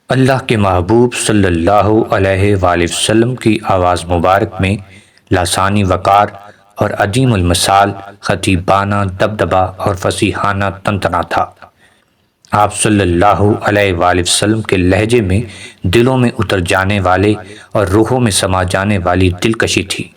اللہ کے محبوب صلی اللہ علیہ وآلہ وسلم کی آواز مبارک میں لسانی وقار اور عظیم المثال خطیبانہ دبدبا اور فصیحانہ تنتنا تھا۔ آپ صلی اللہ علیہ وآلہ وسلم کے لہجے میں دلوں میں اتر جانے والے اور روحوں میں سما جانے والی دلکشی تھی۔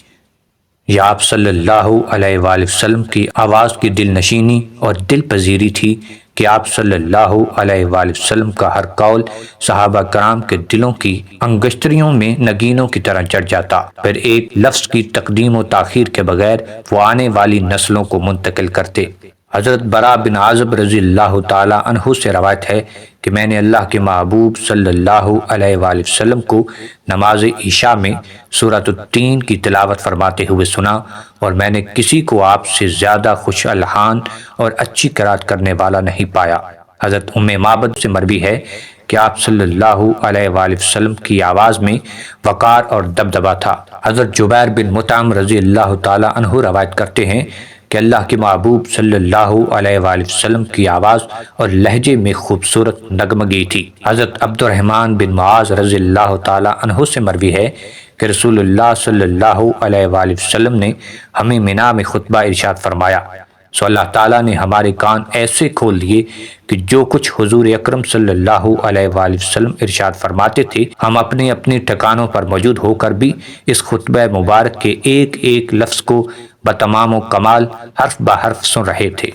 یہ آپ صلی اللہ علیہ وآلہ وسلم کی آواز کی دل نشینی اور دل پذیری تھی کہ آپ صلی اللہ علیہ وآلہ وسلم کا ہر قول صحابہ کرام کے دلوں کی انگشتریوں میں نگینوں کی طرح چڑھ جاتا، پھر ایک لفظ کی تقدیم و تاخیر کے بغیر وہ آنے والی نسلوں کو منتقل کرتے۔ حضرت برا بن عازب رضی اللہ تعالی عنہ سے روایت ہے کہ میں نے اللہ کے محبوب صلی اللہ علیہ وآلہ وسلم کو نماز عشاء میں سورۃ التین کی تلاوت فرماتے ہوئے سنا، اور میں نے کسی کو آپ سے زیادہ خوش الحان اور اچھی قرات کرنے والا نہیں پایا۔ حضرت ام معبد سے مروی ہے کہ آپ صلی اللہ علیہ وآلہ وسلم کی آواز میں وقار اور دبدبا تھا۔ حضرت جبیر بن مطعم رضی اللہ تعالی عنہ روایت کرتے ہیں کہ اللہ کے محبوب صلی اللہ علیہ وآلہ وسلم کی آواز اور لہجے میں خوبصورت نغمگی تھی۔ حضرت عبد الرحمن بن معاذ رضی اللہ تعالی عنہ سے مروی ہے کہ رسول اللہ صلی اللہ علیہ وآلہ وسلم نے ہمیں منا میں خطبہ ارشاد فرمایا، سو اللہ تعالیٰ نے ہمارے کان ایسے کھول دیے کہ جو کچھ حضور اکرم صلی اللہ علیہ وآلہ وسلم ارشاد فرماتے تھے ہم اپنے اپنے ٹھکانوں پر موجود ہو کر بھی اس خطبہ مبارک کے ایک ایک لفظ کو بتمام و کمال حرف بہ حرف سن رہے تھے۔